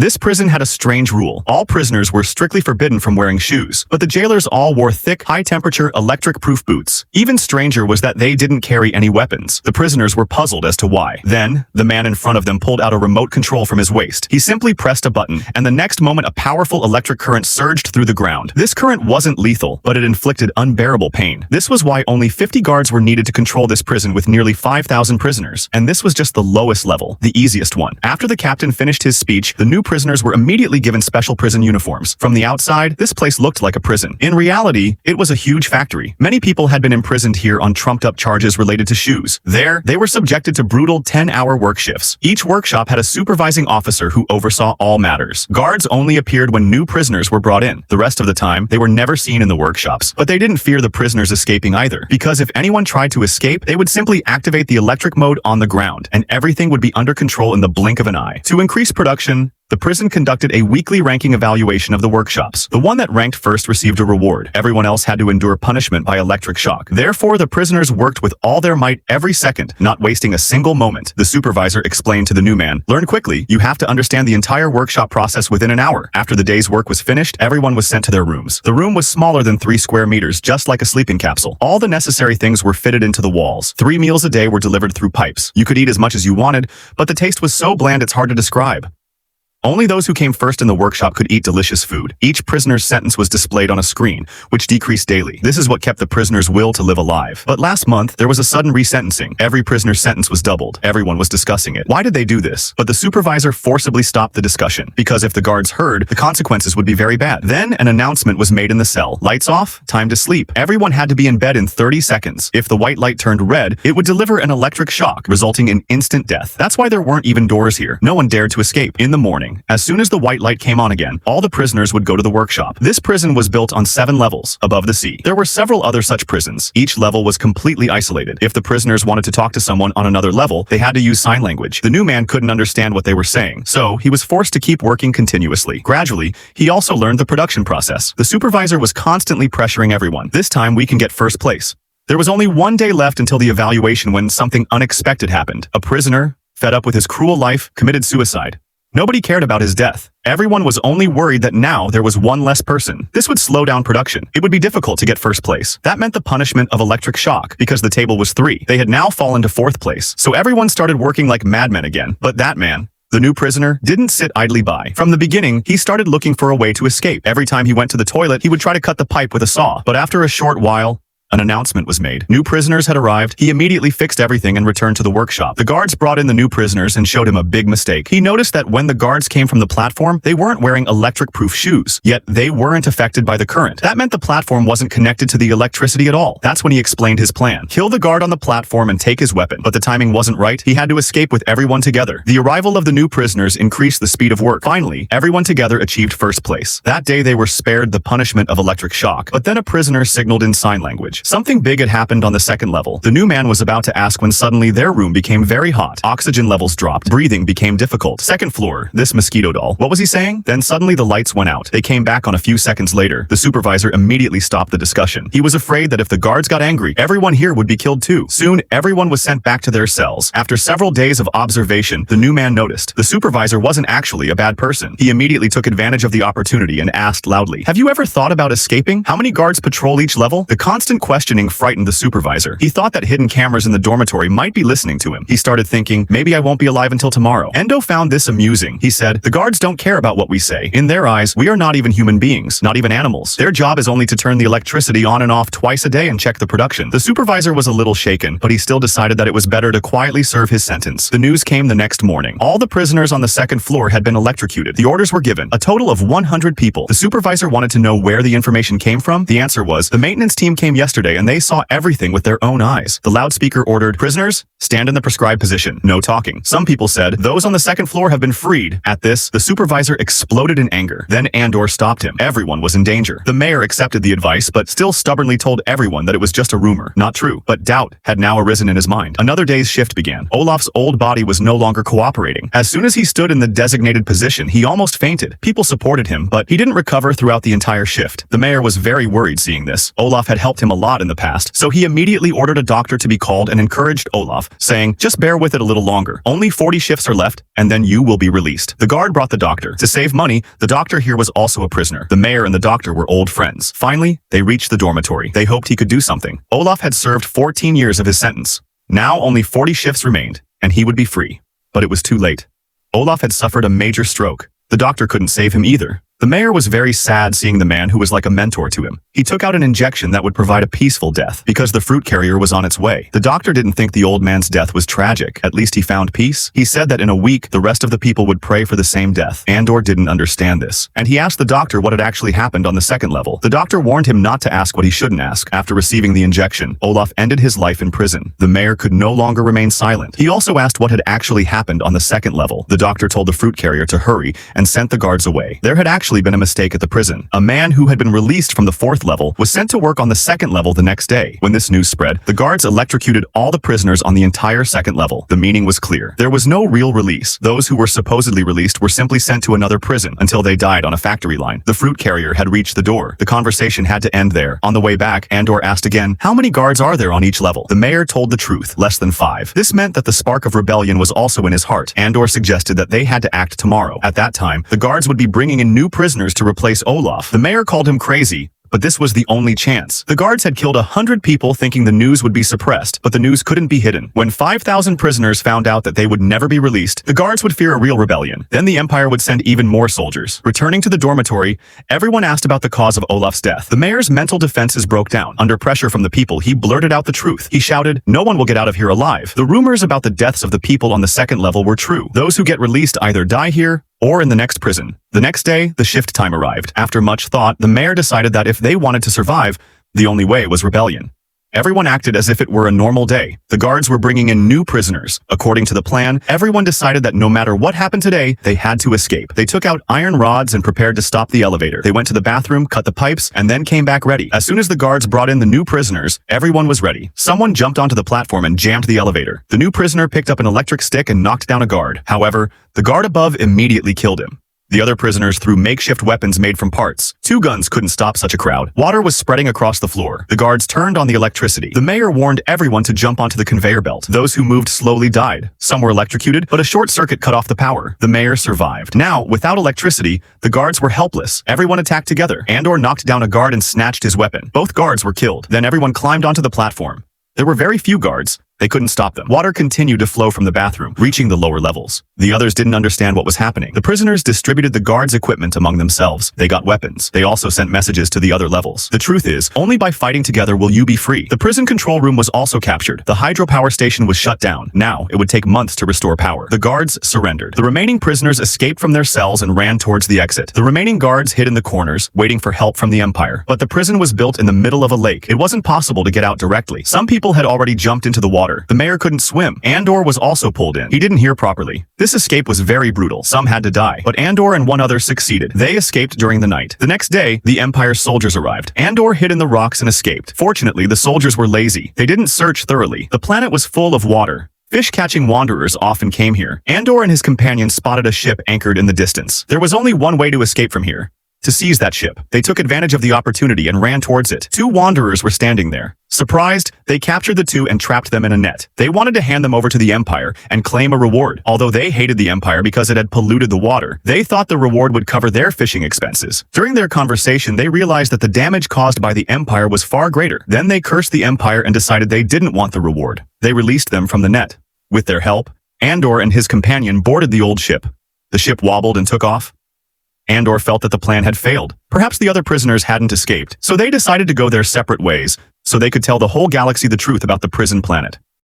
This prison had a strange rule. All prisoners were strictly forbidden from wearing shoes, but the jailers all wore thick, high-temperature, electric-proof boots. Even stranger was that they didn't carry any weapons. The prisoners were puzzled as to why. Then, the man in front of them pulled out a remote control from his waist. He simply pressed a button, and the next moment a powerful electric current surged through the ground. This current wasn't lethal, but it inflicted unbearable pain. This was why only 50 guards were needed to control this prison with nearly 5,000 prisoners. And this was just the lowest level, the easiest one. After the captain finished his speech, the new prisoners were immediately given special prison uniforms. From the outside, this place looked like a prison. In reality, it was a huge factory. Many people had been imprisoned here on trumped-up charges related to shoes. There, they were subjected to brutal 10-hour work shifts. Each workshop had a supervising officer who oversaw all matters. Guards only appeared when new prisoners were brought in. The rest of the time, they were never seen in the workshops. But they didn't fear the prisoners escaping either, because if anyone tried to escape, they would simply activate the electric mode on the ground, and everything would be under control in the blink of an eye. To increase production, the prison conducted a weekly ranking evaluation of the workshops. The one that ranked first received a reward. Everyone else had to endure punishment by electric shock. Therefore, the prisoners worked with all their might every second, not wasting a single moment. The supervisor explained to the new man, "Learn quickly. You have to understand the entire workshop process within an hour." After the day's work was finished, everyone was sent to their rooms. The room was smaller than 3 square meters, just like a sleeping capsule. All the necessary things were fitted into the walls. 3 meals a day were delivered through pipes. You could eat as much as you wanted, but the taste was so bland it's hard to describe. Only those who came first in the workshop could eat delicious food. Each prisoner's sentence was displayed on a screen, which decreased daily. This is what kept the prisoner's will to live alive. But last month, there was a sudden resentencing. Every prisoner's sentence was doubled. Everyone was discussing it. Why did they do this? But the supervisor forcibly stopped the discussion, because if the guards heard, the consequences would be very bad. Then an announcement was made in the cell. Lights off, time to sleep. Everyone had to be in bed in 30 seconds. If the white light turned red, it would deliver an electric shock, resulting in instant death. That's why there weren't even doors here. No one dared to escape. In the morning, as soon as the white light came on again, all the prisoners would go to the workshop. This prison was built on 7 levels, above the sea. There were several other such prisons. Each level was completely isolated. If the prisoners wanted to talk to someone on another level, they had to use sign language. The new man couldn't understand what they were saying, so he was forced to keep working continuously. Gradually, he also learned the production process. The supervisor was constantly pressuring everyone. "This time we can get first place." There was only 1 day left until the evaluation when something unexpected happened. A prisoner, fed up with his cruel life, committed suicide. Nobody cared about his death. Everyone was only worried that now there was one less person. This would slow down production. It would be difficult to get first place. That meant the punishment of electric shock, because the table was 3. They had now fallen to 4th place. So everyone started working like madmen again. But that man, the new prisoner, didn't sit idly by. From the beginning, he started looking for a way to escape. Every time he went to the toilet, he would try to cut the pipe with a saw. But after a short while, an announcement was made. New prisoners had arrived. He immediately fixed everything and returned to the workshop. The guards brought in the new prisoners and showed him a big mistake. He noticed that when the guards came from the platform, they weren't wearing electric-proof shoes, yet they weren't affected by the current. That meant the platform wasn't connected to the electricity at all. That's when he explained his plan. Kill the guard on the platform and take his weapon. But the timing wasn't right. He had to escape with everyone together. The arrival of the new prisoners increased the speed of work. Finally, everyone together achieved first place. That day they were spared the punishment of electric shock. But then a prisoner signaled in sign language. Something big had happened on the 2nd level. The new man was about to ask when suddenly their room became very hot. Oxygen levels dropped. Breathing became difficult. 2nd floor, this mosquito doll. What was he saying? Then suddenly the lights went out. They came back on a few seconds later. The supervisor immediately stopped the discussion. He was afraid that if the guards got angry, everyone here would be killed too. Soon, everyone was sent back to their cells. After several days of observation, the new man noticed the supervisor wasn't actually a bad person. He immediately took advantage of the opportunity and asked loudly, "Have you ever thought about escaping? How many guards patrol each level?" The constant questioning frightened the supervisor. He thought that hidden cameras in the dormitory might be listening to him. He started thinking, maybe I won't be alive until tomorrow. Endo found this amusing. He said, "The guards don't care about what we say. In their eyes, we are not even human beings, not even animals. Their job is only to turn the electricity on and off twice a day and check the production." The supervisor was a little shaken, but he still decided that it was better to quietly serve his sentence. The news came the next morning. All the prisoners on the 2nd floor had been electrocuted. The orders were given. A total of 100 people. The supervisor wanted to know where the information came from. The answer was, the maintenance team came yesterday and they saw everything with their own eyes. The loudspeaker ordered, "Prisoners, stand in the prescribed position. No talking." Some people said, "Those on the 2nd floor have been freed." At this, the supervisor exploded in anger. Then Andor stopped him. Everyone was in danger. The mayor accepted the advice, but still stubbornly told everyone that it was just a rumor. Not true. But doubt had now arisen in his mind. Another day's shift began. Olaf's old body was no longer cooperating. As soon as he stood in the designated position, he almost fainted. People supported him, but he didn't recover throughout the entire shift. The mayor was very worried seeing this. Olaf had helped him a lot in the past, so he immediately ordered a doctor to be called and encouraged Olaf, saying, "Just bear with it a little longer. Only 40 shifts are left, and then you will be released." The guard brought the doctor. To save money, the doctor here was also a prisoner. The mayor and the doctor were old friends. Finally, they reached the dormitory. They hoped he could do something. Olaf had served 14 years of his sentence. Now only 40 shifts remained, and he would be free. But it was too late. Olaf had suffered a major stroke. The doctor couldn't save him either. The mayor was very sad seeing the man who was like a mentor to him. He took out an injection that would provide a peaceful death because the fruit carrier was on its way. The doctor didn't think the old man's death was tragic. At least he found peace. He said that in a week, the rest of the people would pray for the same death. Andor didn't understand this, and he asked the doctor what had actually happened on the second level. The doctor warned him not to ask what he shouldn't ask. After receiving the injection, Olaf ended his life in prison. The mayor could no longer remain silent. He also asked what had actually happened on the second level. The doctor told the fruit carrier to hurry and sent the guards away. There had actually been a mistake at the prison. A man who had been released from the fourth level was sent to work on the second level the next day. When this news spread, the guards electrocuted all the prisoners on the entire second level. The meaning was clear. There was no real release. Those who were supposedly released were simply sent to another prison until they died on a factory line. The fruit carrier had reached the door. The conversation had to end there. On the way back, Andor asked again, "How many guards are there on each level?" The mayor told the truth, less than 5. This meant that the spark of rebellion was also in his heart. Andor suggested that they had to act tomorrow. At that time, the guards would be bringing in new prisoners to replace Olaf. The mayor called him crazy, but this was the only chance. The guards had killed 100 people thinking the news would be suppressed, but the news couldn't be hidden. When 5,000 prisoners found out that they would never be released, the guards would fear a real rebellion. Then the Empire would send even more soldiers. Returning to the dormitory, everyone asked about the cause of Olaf's death. The mayor's mental defenses broke down. Under pressure from the people, he blurted out the truth. He shouted, "No one will get out of here alive." The rumors about the deaths of the people on the second level were true. Those who get released either die here or in the next prison. The next day, the shift time arrived. After much thought, the mayor decided that if they wanted to survive, the only way was rebellion. Everyone acted as if it were a normal day. The guards were bringing in new prisoners. According to the plan, everyone decided that no matter what happened today, they had to escape. They took out iron rods and prepared to stop the elevator. They went to the bathroom, cut the pipes, and then came back ready. As soon as the guards brought in the new prisoners, everyone was ready. Someone jumped onto the platform and jammed the elevator. The new prisoner picked up an electric stick and knocked down a guard. However, the guard above immediately killed him. The other prisoners threw makeshift weapons made from parts. 2 guns couldn't stop such a crowd. Water was spreading across the floor. The guards turned on the electricity. The mayor warned everyone to jump onto the conveyor belt. Those who moved slowly died. Some were electrocuted, but a short circuit cut off the power. The mayor survived. Now, without electricity, the guards were helpless. Everyone attacked together. Andor knocked down a guard and snatched his weapon. Both guards were killed. Then everyone climbed onto the platform. There were very few guards. They couldn't stop them. Water continued to flow from the bathroom, reaching the lower levels. The others didn't understand what was happening. The prisoners distributed the guards' equipment among themselves. They got weapons. They also sent messages to the other levels. The truth is, only by fighting together will you be free. The prison control room was also captured. The hydropower station was shut down. Now, it would take months to restore power. The guards surrendered. The remaining prisoners escaped from their cells and ran towards the exit. The remaining guards hid in the corners, waiting for help from the Empire. But the prison was built in the middle of a lake. It wasn't possible to get out directly. Some people had already jumped into the water. The mayor couldn't swim. Andor was also pulled in. He didn't hear properly. This escape was very brutal. Some had to die, but Andor and one other succeeded. They escaped during the night. The next day, the Empire's soldiers arrived. Andor hid in the rocks and escaped. Fortunately, the soldiers were lazy. They didn't search thoroughly. The planet was full of water. Fish-catching wanderers often came here. Andor and his companions spotted a ship anchored in the distance. There was only one way to escape from here: to seize that ship. They took advantage of the opportunity and ran towards it. 2 wanderers were standing there. Surprised, they captured the 2 and trapped them in a net. They wanted to hand them over to the Empire and claim a reward. Although they hated the Empire because it had polluted the water, they thought the reward would cover their fishing expenses. During their conversation, they realized that the damage caused by the Empire was far greater. Then they cursed the Empire and decided they didn't want the reward. They released them from the net. With their help, Andor and his companion boarded the old ship. The ship wobbled and took off. Andor felt that the plan had failed. Perhaps the other prisoners hadn't escaped, so they decided to go their separate ways so they could tell the whole galaxy the truth about the prison planet.